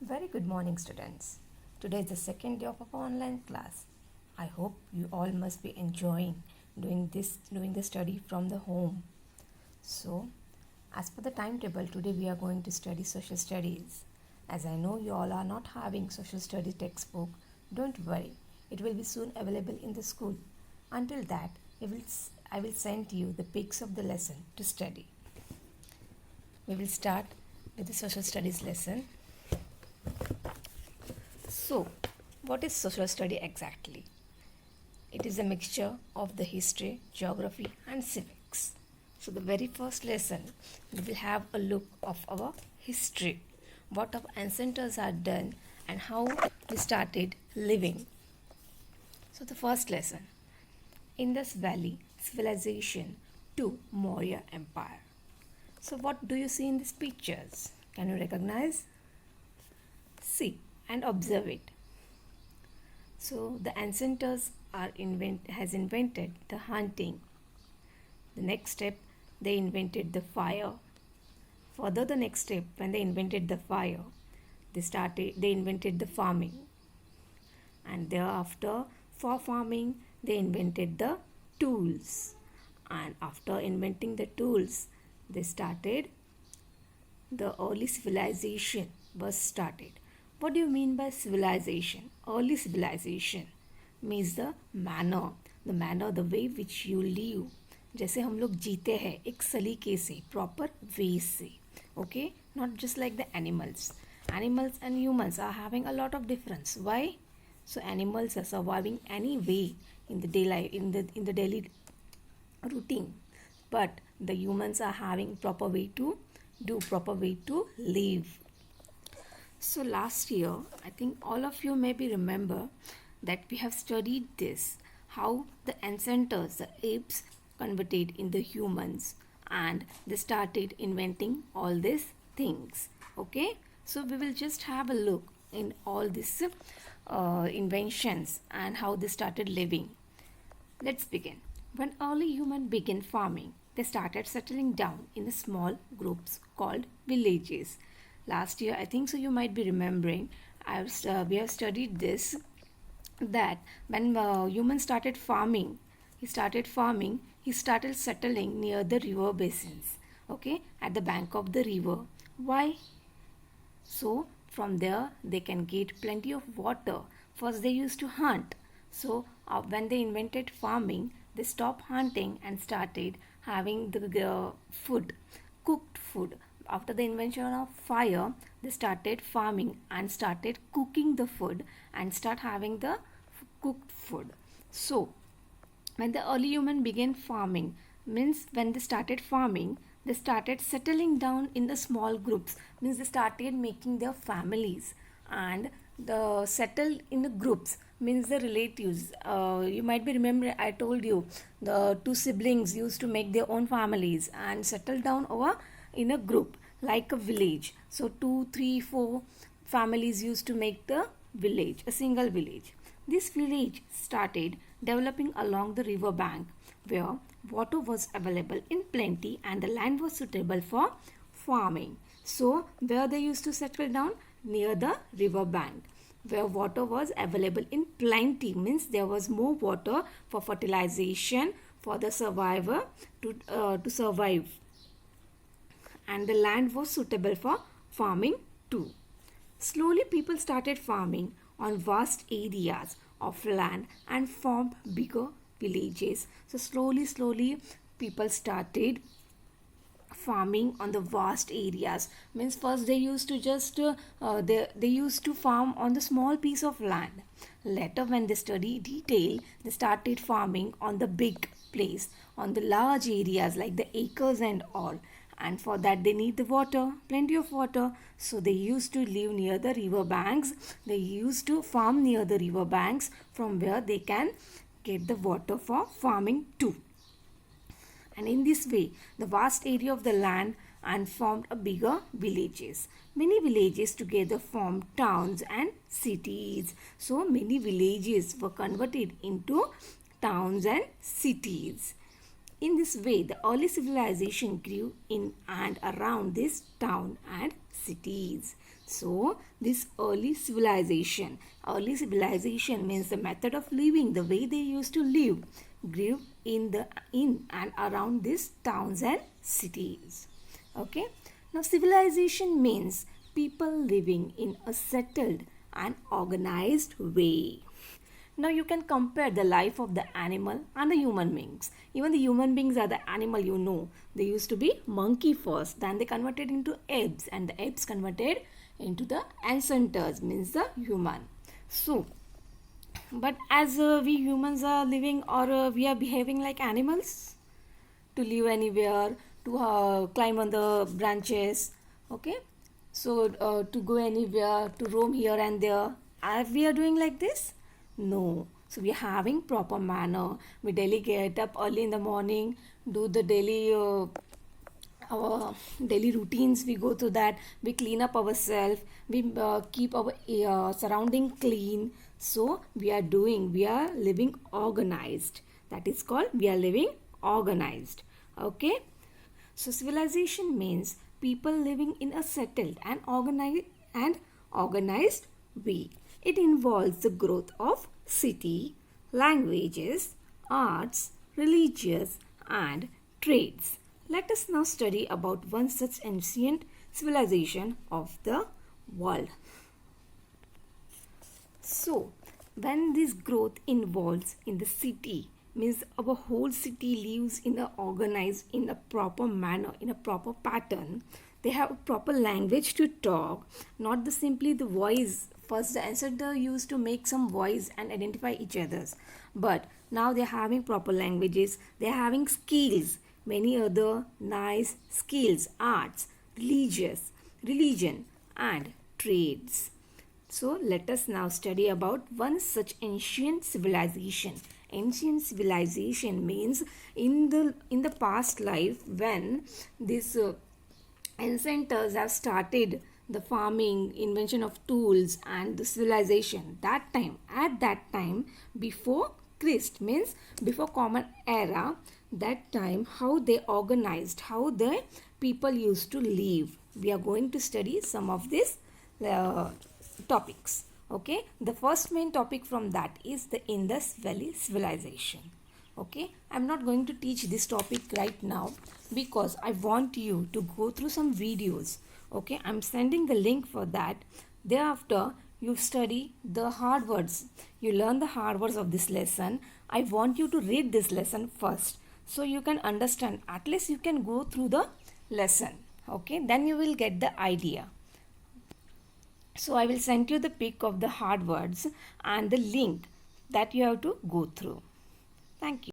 Very good morning, students. Today is the second day of our online class. I hope you all must be enjoying doing the study from the home. So, as per the timetable, today we are going to study social studies. As I know you all are not having social studies textbook, don't worry. It will be soon available in the school. Until that, I will send you the pics of the lesson to study. We will start with the social studies lesson. So, what is social study exactly? It is a mixture of the history, geography, and civics. So, the very first lesson, we will have a look of our history, what our ancestors had done, and how we started living. So, the first lesson, Indus Valley civilization to Maurya Empire. So, what do you see in these pictures? Can you recognize? See and observe it. So the ancestors has invented the hunting. The next step, they invented the fire. Further, the next step, when they invented the fire, they invented the farming. And thereafter, for farming, they invented the tools. And after inventing the tools, they started the early civilization was started. What do you mean by civilization? Early civilization means the manner, the way which you live. जैसे हम लोग जीते हैं एक सलीके से, proper way से. Okay, not just like the animals. Animals and humans are having a lot of difference. Why? So animals are surviving any way in the daylight, in the daily routine, but the humans are having proper way to do, proper way to live. So last year, I think all of you maybe remember that we have studied this, how the ancestors, the apes, converted in the humans and they started inventing all these things. Okay, so we will just have a look in all these inventions and how they started living. Let's begin. When early humans began farming, they started settling down in small groups called villages. Last year, I think so you might be remembering, we have studied this, that when humans started farming, he started settling near the river basins, okay, at the bank of the river. Why? So from there they can get plenty of water. First they used to hunt. So when they invented farming, they stopped hunting and started having the food, cooked food. After the invention of fire, they started farming and started cooking the food and start having the cooked food. So when the early human began farming, means when they started farming, they started settling down in the small groups, means they started making their families, and the settle in the groups means the relatives. You might be remembering, I told you the two siblings used to make their own families and settle down over in a group like a village. So 2, 3, 4 families used to make the village, a single village. This village started developing along the river bank where water was available in plenty and the land was suitable for farming. So where they used to settle down? Near the river bank where water was available in plenty, means there was more water for fertilization for the survivor to survive, and the land was suitable for farming too. Slowly people started farming on vast areas of land and formed bigger villages. So slowly people started farming on the vast areas. Means first they used to just they used to farm on the small piece of land. Later when they study detail, they started farming on the big place, on the large areas like the acres and all. And for that they need the water, plenty of water. So they used to live near the river banks. They used to farm near the river banks from where they can get the water for farming too. And in this way, the vast area of the land and formed a bigger villages. Many villages together formed towns and cities. So many villages were converted into towns and cities. In this way, the early civilization grew in and around this town and cities. So this early civilization means the method of living, the way they used to live, grew in and around these towns and cities. Okay. Now civilization means people living in a settled and organized way. Now you can compare the life of the animal and the human beings. Even the human beings are the animal, you know. They used to be monkey first, then they converted into apes, and the apes converted into the ancestors, means the human. So, but as we humans are living, or we are behaving like animals, to live anywhere, to climb on the branches, okay? So to go anywhere, to roam here and there. Are we are doing like this? No. So we are having proper manner. We daily get up early in the morning, do the daily our daily routines. We go through that. We clean up ourselves. We keep our surrounding clean. So we are living organized. That is called we are living organized. Okay. So civilization means people living in a settled and organized way. It involves the growth of city, languages, arts, religions, and trades. Let us now study about one such ancient civilization of the world. So, when this growth involves in the city, means our whole city lives in a organized, in a proper manner, in a proper pattern. They have a proper language to talk, not the simply the voice. First, the ancestor used to make some voice and identify each others, but now they are having proper languages. They are having skills, many other nice skills, arts, religion, and trades. So let us now study about one such ancient civilization. Ancient civilization means in the past life, when these ancestors have started the farming, invention of tools, and the civilization. At that time, before Christ, means before Common Era, that time how they organized, how the people used to live. We are going to study some of these topics. Okay, the first main topic from that is the Indus Valley civilization. Okay, I'm not going to teach this topic right now because I want you to go through some videos. Okay, I'm sending the link for that. Thereafter, you study the hard words. You learn the hard words of this lesson. I want you to read this lesson first so you can understand. At least you can go through the lesson. Okay, then you will get the idea. So I will send you the pic of the hard words and the link that you have to go through. Thank you.